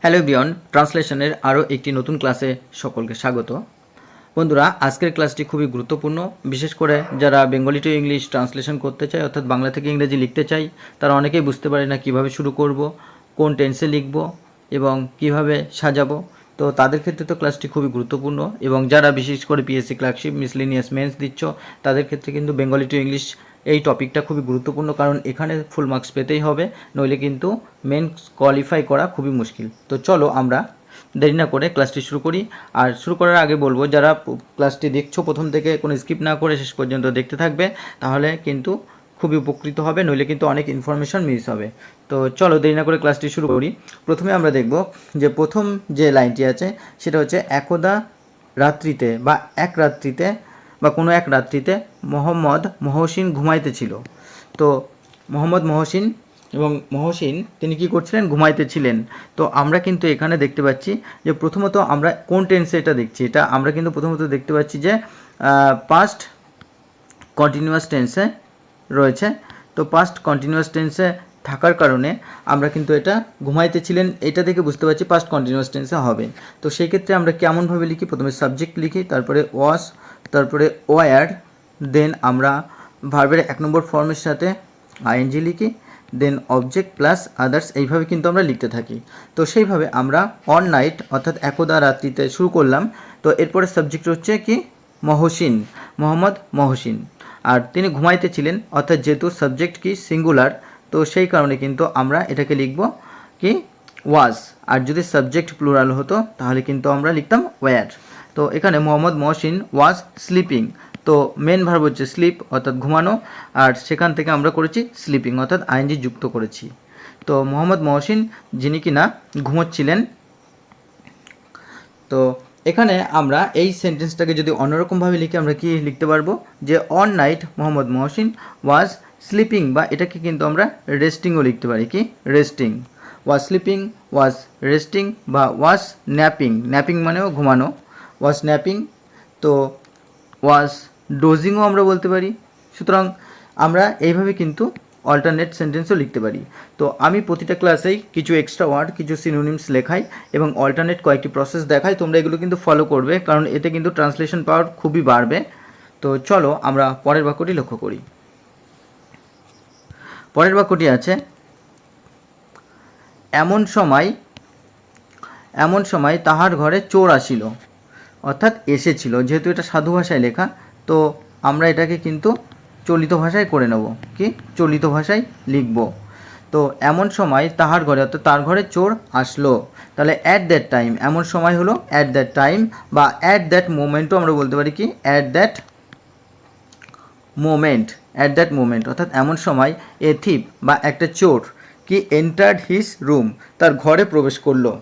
Hello everyone, ট্রান্সলেশনের আরও একটি নতুন ক্লাসে সকলকে স্বাগত। বন্ধুরা, আজকের ক্লাসটি খুবই গুরুত্বপূর্ণ, বিশেষ করে যারা বেঙ্গলি টু ইংলিশ ট্রান্সলেশন করতে চায়, অর্থাৎ বাংলা থেকে ইংরেজি লিখতে চাই, তারা অনেকেই বুঝতে পারে না কিভাবে শুরু করব, কোন টেন্সে লিখব এবং কিভাবে সাজাবো। তো তাদের ক্ষেত্রে তো ক্লাসটি খুবই গুরুত্বপূর্ণ, এবং যারা বিশেষ করে পিএসসি ক্লার্কশিপ, মিসলেনিয়াস মেন্স দিচ্ছ, তাদের ক্ষেত্রে কিন্তু বেঙ্গলি টু ইংলিশ এই টপিকটা খুবই গুরুত্বপূর্ণ, কারণ এখানে ফুল মার্কস পেতেই হবে, নইলে কিন্তু মেন কোয়ালিফাই করা খুবই মুশকিল। তো চলো আমরা দেরি না করে ক্লাসটি শুরু করি। আর শুরু করার আগে বলবো, যারা ক্লাসটি দেখছো প্রথম থেকে কোনো স্কিপ না করে শেষ পর্যন্ত দেখতে থাকবে, তাহলে কিন্তু খুবই উপকৃত হবে, নইলে কিন্তু অনেক ইনফরমেশন মিস হবে। তো চলো দেরি না করে ক্লাসটি শুরু করি। প্রথমে আমরা দেখব যে প্রথম যে লাইনটি আছে সেটা হচ্ছে একদা রাত্রিতে বা এক রাত্রিতে বা কোনো এক রাত্রিতে মোহাম্মদ মহসিন ঘুমাইতেছিল। তো মোহাম্মদ মহসিন এবং মহসিন তিনি কি করছিলেন? ঘুমাইতেছিলেন। তো আমরা কিন্তু এখানে দেখতে পাচ্ছি যে প্রথমত আমরা কোন টেন্সে এটা দেখছি, এটা আমরা কিন্তু প্রথমত দেখতে পাচ্ছি যে পাস্ট কন্টিনিউয়াস টেন্সে রয়েছে। তো পাস্ট কন্টিনিউয়াস টেন্সে থাকার কারণে আমরা কিন্তু এটা ঘুমাইতেছিলেন এটা থেকে বুঝতে পারছি পাস্ট কন্টিনিউয়াস টেন্সে হবে। তো সেই ক্ষেত্রে আমরা কেমনভাবে লিখি? প্রথমে সাবজেক্ট লিখি, তারপরে ওয়াজ, তারপরে ওয়ার, দেন আমরা ভার্বের 1 নম্বর ফর্মের সাথে আইএনজি লিখি, দেন অবজেক্ট প্লাস আদার্স, এইভাবে কিন্তু আমরা লিখতে থাকি। তো সেইভাবে আমরা অন নাইট অর্থাৎ একদা রাত্রিতে শুরু করলাম। তো এরপরে সাবজেক্ট হচ্ছে কি? মহসিন, মোহাম্মদ মহসিন। আর তিনি ঘুমাইতেছিলেন, অর্থাৎ যেহেতু সাবজেক্ট কি সিঙ্গুলার, তো সেই কারণে কিন্তু আমরা এটাকে লিখব কি? ওয়াজ। আর যদি সাবজেক্ট প্লুরাল হতো তাহলে কিন্তু আমরা লিখতাম ওয়ার। তো এখানে মোহাম্মদ মহসিন ওয়াজ স্লিপিং। তো মেন ভার্ব হচ্ছে স্লিপ অর্থাৎ ঘুমানো, আর সেখান থেকে আমরা করেছি স্লিপিং অর্থাৎ আইএনজি যুক্ত করেছি। তো মোহাম্মদ মহসিন যিনি কিনা ঘুমোচ্ছিলেন। তো এখানে আমরা এই সেন্টেন্সটাকে যদি অন্যরকমভাবে লিখি আমরা কি লিখতে পারবো? যে on night Mohammad Mohsin was sleeping, বা এটাকে কিন্তু আমরা রেস্টিংও লিখতে পারি। কি? Resting. Was sleeping, was resting, বা ওয়াজ ন্যাপিং। ন্যাপিং মানেও ঘুমানো। ওয়াজ ন্যাপিং। তো ওয়াজ ডোজিংও আমরা বলতে পারি। সুতরাং আমরা এইভাবে কিন্তু অল্টারনেট সেন্টেন্সও লিখতে পারি। তো আমি প্রতিটা ক্লাসেই কিছু এক্সট্রা ওয়ার্ড, কিছু সিনোনিমস লেখাই এবং অল্টারনেট কয়েকটি প্রসেস দেখাই। তোমরা এগুলো কিন্তু ফলো করবে, কারণ এতে কিন্তু ট্রান্সলেশন পাওয়ার খুবই বাড়বে। তো চলো আমরা পরের বাক্যটি লক্ষ্য করি। পরের বাক্যটি আছে এমন সময় তাহার ঘরে চোর আসিল, অর্থাৎ এসেছিল। যেহেতু এটা সাধু ভাষায় লেখা, তো আমরা এটাকে কিন্তু চলিত ভাষায় করে নেব। কি? চলিত ভাষায় লিখব। তো এমন সময় তাহার ঘরে, অর্থাৎ তার ঘরে চোর আসলো। তাহলে অ্যাট দ্যাট টাইম, এমন সময় হলো অ্যাট দ্যাট টাইম, বা অ্যাট দ্যাট মোমেন্টও আমরা বলতে পারি। কি? At that moment. At that moment অর্থাৎ এমন সময় এ থিপ বা একটা চোর কি এন্টার্ড হিজ রুম, তার ঘরে প্রবেশ করলো।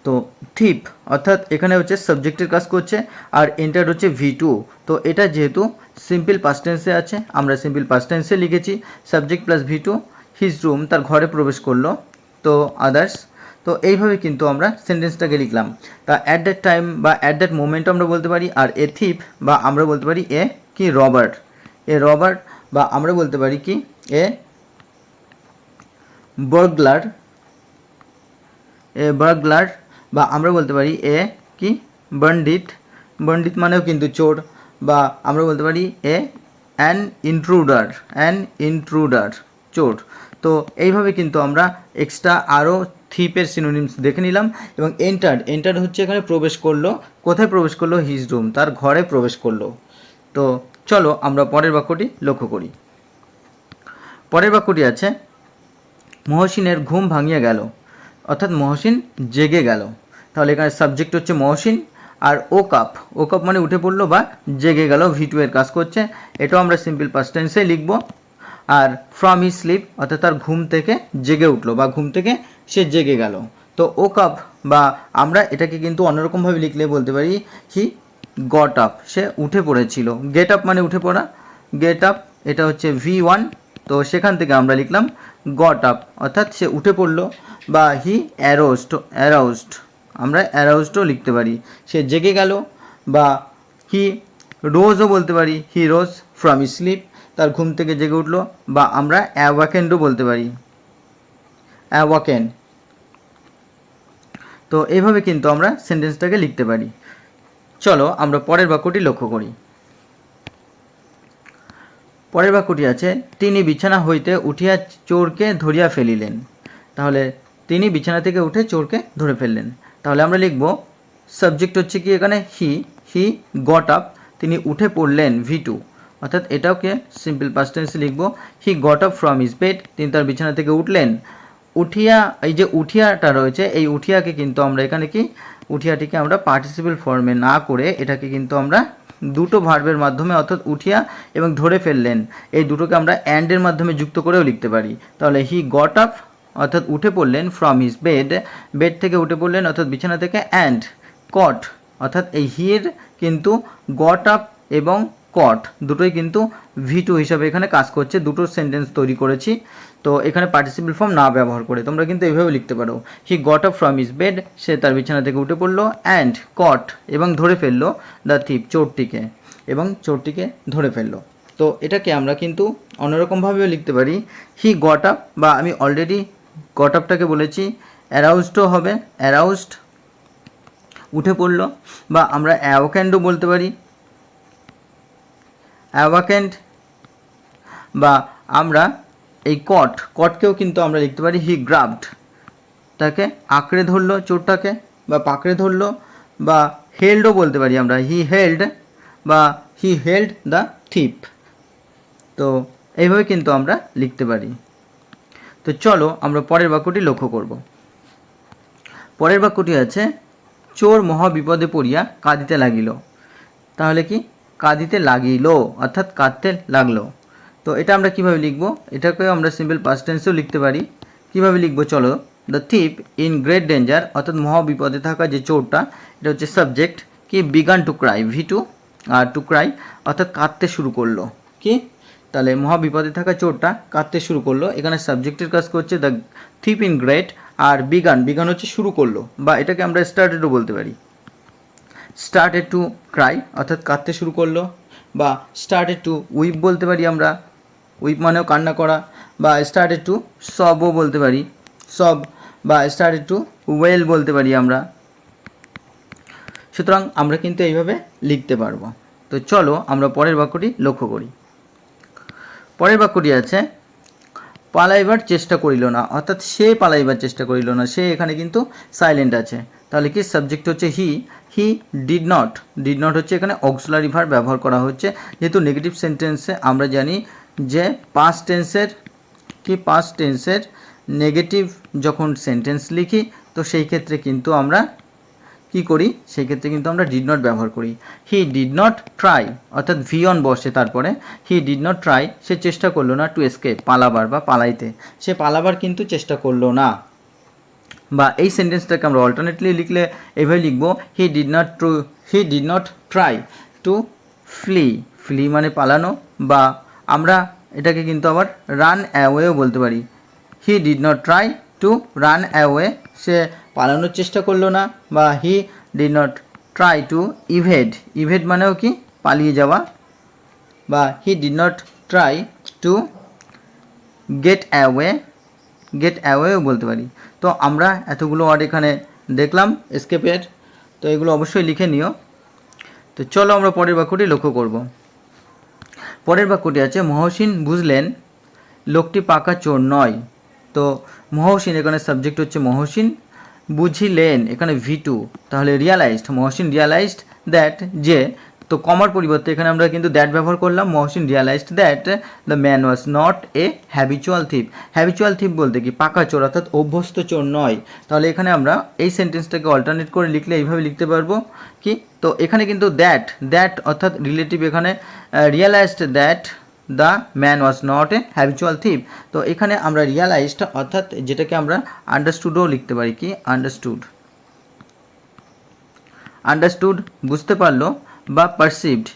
তো থিপ অর্থাৎ এখানে হচ্ছে সাবজেক্টের কাজ করছে, আর এন্টার হচ্ছে V2। তো এটা যেহেতু সিম্পল পাস্ট টেন্সে আছে, আমরা সিম্পল পাস্ট টেন্সে লিখেছি subject plus V2, his room, তার ঘরে প্রবেশ করলো। তো আদার্স। তো এইভাবে কিন্তু আমরা সেন্টেন্সটাকে লিখলাম। তা অ্যাট দ্যাট টাইম বা অ্যাট দ্যাট মোমেন্ট আমরা বলতে পারি। আর এ থিপ বা আমরা বলতে পারি এ কি? রবার্ট। এ রবার্ট, বা আমরা বলতে পারি কি? এ বার্গলার। এ বার্গলার, বা আমরা বলতে পারি এ কি? বন্ডিত। বন্ডিত মানেও কিন্তু চোর, বা আমরা বলতে পারি a an intruder. An intruder, চোর। তো এইভাবে কিন্তু আমরা এক্সট্রা আরও থিপের সিনোনিমস দেখে নিলাম। এবং এন্টার্ড হচ্ছে এখানে প্রবেশ করলো। কোথায় প্রবেশ করলো? হিজ রুম, তার ঘরে প্রবেশ করলো। তো চলো আমরা পরের বাক্যটি লক্ষ্য করি। পরের বাক্যটি আছে মহসিনের ঘুম ভাঙিয়া গেল, অর্থাৎ মহসিন জেগে গেল। তাহলে এখানে সাবজেক্ট হচ্ছে মহসিন, আর ও কাপ মানে উঠে পড়লো বা জেগে গেল, V2 এর কাজ করছে। এটাও আমরা সিম্পল পাস্ট টেন্সে লিখব। আর ফ্রম হি স্লিপ অর্থাৎ তার ঘুম থেকে জেগে উঠলো বা ঘুম থেকে সে জেগে গেল। তো ও কাপ, বা আমরা এটাকে কিন্তু অন্যরকমভাবে লিখলে বলতে পারি হি গট আপ, সে উঠে পড়েছিল। গেট আপ মানে উঠে পড়া, গেট আপ, এটা হচ্ছে V1। তো সেখান থেকে আমরা লিখলাম গট আপ অর্থাৎ সে উঠে পড়লো, বা হি অ্যারাউজড, আমরা অ্যারাউজডও লিখতে পারি, সে জেগে গেল। বা হি রোজও বলতে পারি, হি রোজ ফ্রম স্লিপ, তার ঘুম থেকে জেগে উঠলো। বা আমরা অ্যাওয়াকেন্ডও বলতে পারি, অ্যাওয়াকেন। তো এইভাবে কিন্তু আমরা সেন্টেন্সটাকে লিখতে পারি। চলো আমরা পরের বাক্যটি লক্ষ্য করি। পরের বাক্যটি আছে, তিনি বিছানা হইতে উঠিয়া চোরকে ধরিয়া ফেলিলেন। তাহলে তিনি বিছানা থেকে উঠে চোরকে ধরে ফেললেন। তাহলে আমরা লিখব সাবজেক্ট হচ্ছে কি এখানে হি গট আপ, তিনি উঠে পড়লেন V2, অর্থাৎ এটাকে সিম্পল পাস্ট টেন্সে লিখব হি got up from his bed, তিনি তার বিছানা থেকে উঠলেন। উঠিয়া, এই যে উঠিয়াটা রয়েছে, এই উঠিয়াকে কিন্তু আমরা এখানে কি উঠিয়াটিকে আমরা পার্টিসিপল ফর্মে না করে এটাকে কিন্তু আমরা দুটো ভার্বের মাধ্যমে অর্থাৎ উঠিয়া এবং ধরে ফেললেন এই দুটোকে আমরা অ্যান্ডের মাধ্যমে যুক্ত করেও লিখতে পারি। তাহলে হি গট আপ অর্থাৎ উঠে পড়লেন, ফ্রম হিজ বেড, বেড থেকে উঠে পড়লেন অর্থাৎ বিছানা থেকে, অ্যান্ড কট অর্থাৎ এই হির কিন্তু গট আপ এবং কট দুটোই কিন্তু V2 হিসাবে এখানে কাজ করছে, দুটো সেন্টেন্স তৈরি করেছি। তো এখানে পার্টিসিপল ফর্ম না ব্যবহার করে তোমরা কিন্তু এইভাবে লিখতে পারো, he got up from his bed, সে তার বিছানা থেকে উঠে পড়লো, অ্যান্ড কট এবং ধরে ফেললো দ্য থিপ, চোরটিকে, এবং চোরটিকে ধরে ফেললো। তো এটাকে আমরা কিন্তু অন্যরকমভাবেও লিখতে পারি, হি গট আপ, বা আমি অলরেডি গট আপটাকে বলেছি অ্যারাউজডও হবে, অ্যারাউজড উঠে পড়লো, বা আমরা অ্যাওয়াকেন্ডও বলতে পারি, অ্যাওয়াকেন্ড, বা আমরা এই কটকেও কিন্তু আমরা লিখতে পারি হি গ্রাবড, তাকে আঁকড়ে ধরলো চোরটাকে বা পাকড়ে ধরলো, বা হেল্ডও বলতে পারি আমরা, হি হেল্ড বা হি হেল্ড দ্য থিপ। তো এইভাবে কিন্তু আমরা লিখতে পারি। তো চলো আমরা পরের বাক্যটি লক্ষ্য করব। পরের বাক্যটি আছে, চোর মহা বিপদে পড়িয়া কাঁদিতে লাগিল। তাহলে কি কাঁদিতে লাগিল অর্থাৎ কাঁদতে লাগলো। তো এটা আমরা কিভাবে লিখব, এটাকেও আমরা সিম্পল পাস্ট টেন্সেও লিখতে পারি। কিভাবে লিখব চলো, the thief in great danger, অর্থাৎ মহা বিপদে থাকা যে চোরটা, এটা হচ্ছে সাবজেক্ট, কি বিগান টু ক্রাই, V2, আর টু ক্রাই অর্থাৎ কাঁদতে শুরু করলো। কি তাহলে মহা বিপদে থাকা চোরটা কাঁদতে শুরু করলো, এখানে সাবজেক্টের কাজ করছে দ্য থিপ ইন গ্রেট, আর বিগান হচ্ছে শুরু করলো, বা এটাকে আমরা স্টার্টেডও বলতে পারি, স্টার্টেড টু ক্রাই অর্থাৎ কাঁদতে শুরু করলো, বা স্টার্টেড টু উইপ বলতে পারি আমরা, উইপ মানেও কান্না করা, বা স্টার্টেড টু সবও বলতে পারি, সব, বা স্টার্টেড টু ওয়েল বলতে পারি আমরা। সুতরাং আমরা কিন্তু এইভাবে লিখতে পারবো। তো চলো আমরা পরের বাক্যটি লক্ষ্য করি। পরের বাক্যটি আছে, পালাইবার চেষ্টা করিল না, অর্থাৎ সে পালাইবার চেষ্টা করিল না, সে এখানে কিন্তু সাইলেন্ট আছে। তাহলে কি সাবজেক্ট হচ্ছে হি ডিড নট হচ্ছে এখানে অক্সিলারি ভার্ব ব্যবহার করা হচ্ছে, যেহেতু নেগেটিভ সেন্টেন্সে আমরা জানি যে পাস্ট টেন্সের নেগেটিভ যখন সেন্টেন্স লিখি তো সেই ক্ষেত্রে কিন্তু আমরা কি করি, সেই ক্ষেত্রে কিন্তু আমরা ডিড নট ব্যবহার করি। হি ডিড নট ট্রাই অর্থাৎ V1 বসে তারপরে, হি ডিড নট ট্রাই, সে চেষ্টা করলো না টু এসকেপ, পালাবার বা পালাইতে, সে পালাবার কিন্তু চেষ্টা করলো না। বা এই সেন্টেন্সটাকে আমরা অল্টারনেটলি লিখলে এভাবে লিখবো, he did not try to flee মানে পালানো, বা আমরা এটাকে কিন্তু আবার রান অ্যাওয়েও বলতে পারি, he did not try to run away, সে পালানোর চেষ্টা করলো না, বা he did not try to evade মানেও কি পালিয়ে যাওয়া, বা he did not try to get অ্যাওয়েও বলতে পারি। তো আমরা এতগুলো ওয়ার্ড এখানে দেখলাম এসকেপের, তো এগুলো অবশ্যই লিখে নিও। তো চলো আমরা পরের বাক্যটি লক্ষ্য করব। পরের বাক্যটি আছে, মহসিন বুঝলেন লোকটি পাকা চোর নয়। তো মহসিন এখানে সাবজেক্ট হচ্ছে মহসিন, বুঝিলেন এখানে V2, তাহলে মহসিন রিয়ালাইজড দ্যাট, যে, তো কমার পরিবর্তে এখানে আমরা কিন্তু দ্যাট ব্যবহার করলাম, Mohsin realised that the man was not a habitual থিপ বলতে কি পাকা চোর অর্থাৎ অভ্যস্ত চোর নয়। তাহলে এখানে আমরা এই সেন্টেন্সটাকে অল্টারনেট করে লিখলে এইভাবে লিখতে পারবো কি, তো এখানে কিন্তু দ্যাট অর্থাৎ রিলেটিভ, এখানে realised that the man was not a habitual থিপ। তো এখানে আমরা রিয়ালাইজড অর্থাৎ যেটাকে আমরা আন্ডারস্টুডও লিখতে পারি, কি আন্ডারস্টুড বুঝতে পারলো, বা পারসিভড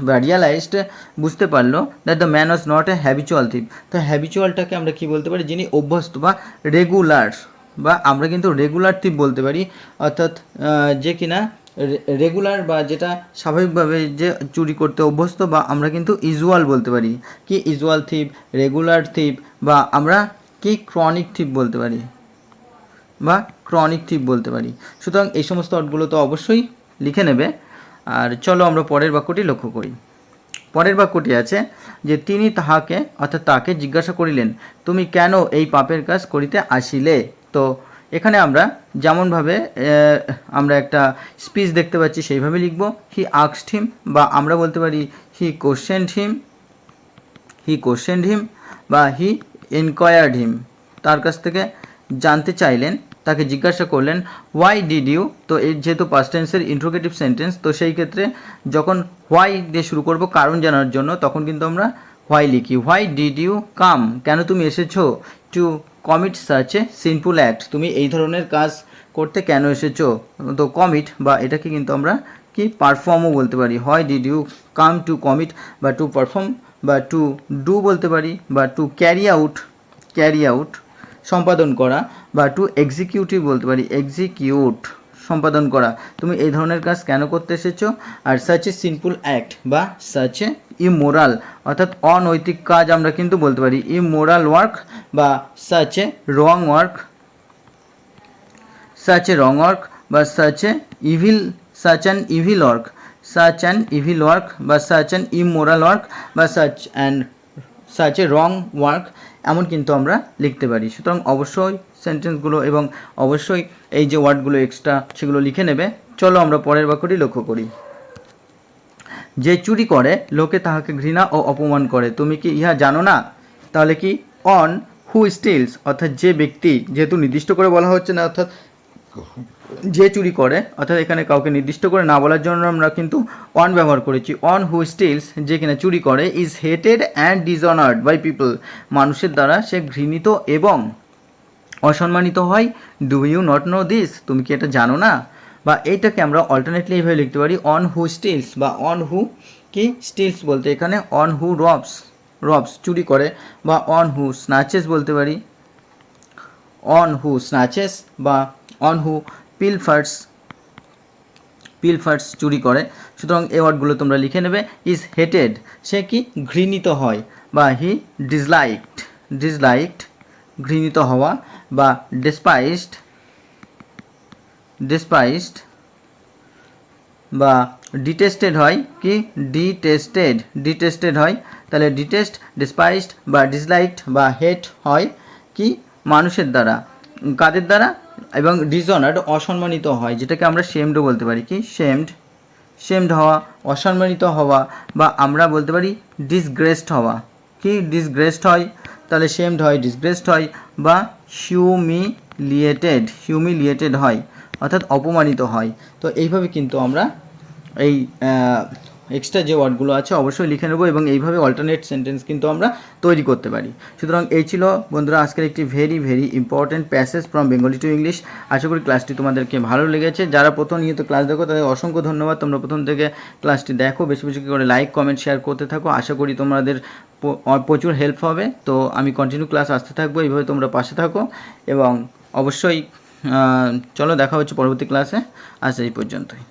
বা রিয়ালাইজড বুঝতে পারলো that the man was not a habitual থিপ। তো হ্যাবিচুয়ালটাকে আমরা কি বলতে পারি, যিনি অভ্যস্ত বা রেগুলার, বা আমরা কিন্তু রেগুলার থিপ বলতে পারি, অর্থাৎ যে কিনা রেগুলার বা যেটা স্বাভাবিকভাবে যে চুরি করতে অভ্যস্ত, বা আমরা কিন্তু ইউজুয়াল বলতে পারি, কি ইউজুয়াল থিপ, রেগুলার থিপ, বা আমরা কি ক্রনিক থিপ বলতে পারি বা ক্রনিক থিপ বলতে পারি। সুতরাং এই সমস্ত ওয়ার্ডগুলো তো অবশ্যই লিখে নেবে। আর চলো আমরা পরের বাক্যটি লক্ষ্য করি। পরের বাক্যটি আছে যে তিনি তাহাকে অর্থাৎ তাকে জিজ্ঞাসা করিলেন, তুমি কেন এই পাপের কাজ করিতে আসিলে। তো এখানে আমরা যেমনভাবে আমরা একটা স্পিচ দেখতে পাচ্ছি সেইভাবে লিখব, হি আস্কড হিম, বা আমরা বলতে পারি হি কোশ্চেনড হিম, বা হি এনকোয়ার্ড হিম, তার কাছ থেকে জানতে চাইলেন, তাকে জিজ্ঞাসা করলেন। হোয়াই ডিড ইউ, তো এই যেহেতু পাস্ট টেন্সের ইন্ট্রোগেটিভ সেন্টেন্স, তো সেই ক্ষেত্রে যখন হোয়াই দিয়ে শুরু করব কারণ জানার জন্য, তখন কিন্তু আমরা হোয়াই লিখি। হোয়াই ডিড ইউ কাম, কেন তুমি এসেছো, two commit such a sinful act, তুমি এই ধরনের কাজ করতে কেন এসেছো। তো কমিট বা এটাকে কিন্তু আমরা কি পারফর্মও বলতে পারি। Why did you come to commit, বা টু পারফর্ম, বা টু ডু বলতে পারি, বা টু ক্যারি আউট সম্পাদন করা, বা টু এক্সিকিউটিভ বলতে পারি, এক্সিকিউট সম্পাদন করা, তুমি এই ধরনের কাজ কেন করতে এসেছো। Are such a sinful act বা সাচ এ ইমোরাল, অর্থাৎ অনৈতিক কাজ আমরা কিন্তু বলতে পারি ইমোরাল ওয়ার্ক, বা সাচ এ রং ওয়ার্ক, বা সাচ অ্যান ইভিল ওয়ার্ক, বা সাচ অ্যান ইমোরাল ওয়ার্ক, বা সাচ এ রং ওয়ার্ক, এমন কিন্তু আমরা লিখতে পারি। সুতরাং অবশ্যই সেন্টেন্সগুলো এবং অবশ্যই এই যে ওয়ার্ডগুলো এক্সট্রা সেগুলো লিখে নেবে। চলো আমরা পরের বাক্যটি লক্ষ্য করি। যে চুরি করে লোকে তাহাকে ঘৃণা ও অপমান করে, তুমি কি ইহা জানো না। তাহলে কি অন হু স্টিলস, অর্থাৎ যে ব্যক্তি, যেহেতু নির্দিষ্ট করে বলা হচ্ছে না, অর্থাৎ যে চুরি করে, অর্থাৎ এখানে কাউকে নির্দিষ্ট করে না বলার জন্য আমরা কিন্তু অন ব্যবহার করেছি। অন হু স্টিলস, যে কিনা চুরি করে, is hated and dishonoured by people, মানুষের দ্বারা সে ঘৃণিত এবং অসম্মানিত হয়। Do you not know this, তুমি কি এটা জানো না। বা এইটাকে আমরা অল্টারনেটলি এইভাবে লিখতে পারি, অন হু স্টিলস, বা অন হু কি স্টিলস বলতে এখানে অন হু রবস চুরি করে, বা অন হু স্ন্যাচেস বলতে পারি, অন হু স্ন্যাচেস, বা অন হু পিলফার্স চুরি করে। সুতরাং এই ওয়ার্ডগুলো তোমরা লিখে নেবে। ইজ হেটেড, সে কি ঘৃণিত হয়, বা হি ডিসলাইকড ঘৃণিত হওয়া, বা ডেসপাইসড বা ডিটেস্টেড হয়, কি ডিটেস্টেড হয়। তাহলে ডিসপাইসড বা ডিসলাইকড বা হেট হয় কি মানুষের দ্বারা, কাদের দ্বারা, এবং ডিসঅনার্ড অসম্মানিত হয়, যেটাকে আমরা শেমডও বলতে পারি, কি শেমড হওয়া, অসম্মানিত হওয়া, বা আমরা বলতে পারি ডিসগ্রেসড হওয়া, কি ডিসগ্রেসড হয়, তাহলে শেমড হয়, ডিসগ্রেসড হয়, বা হিউমিলিয়েটেড হয়, অর্থাৎ অপমানিত হয়। তো এইভাবে কিন্তু আমরা এই এক্সট্রা যে ওয়ার্ডগুলো আছে অবশ্যই লিখে নেব, এবং এইভাবে অল্টারনেট সেন্টেন্স কিন্তু আমরা তৈরি করতে পারি। সুতরাং এই ছিল বন্ধুরা আজকের একটি very important passage from Bengali to English. আশা করি ক্লাসটি তোমাদেরকে ভালো লেগেছে। যারা প্রতিনিয়ত ক্লাস দেখো তাদের অসংখ্য ধন্যবাদ। তোমরা প্রথম থেকে ক্লাসটি দেখো, বেশি করে লাইক কমেন্ট শেয়ার করতে থাকো। আশা করি তোমাদের প্রচুর হেল্প হবে। তো আমি কন্টিনিউ ক্লাস আসতে থাকবো, এইভাবে তোমরা পাশে থাকো, এবং অবশ্যই চলো দেখা হচ্ছে পরবর্তী ক্লাসে। আজ এই পর্যন্তই।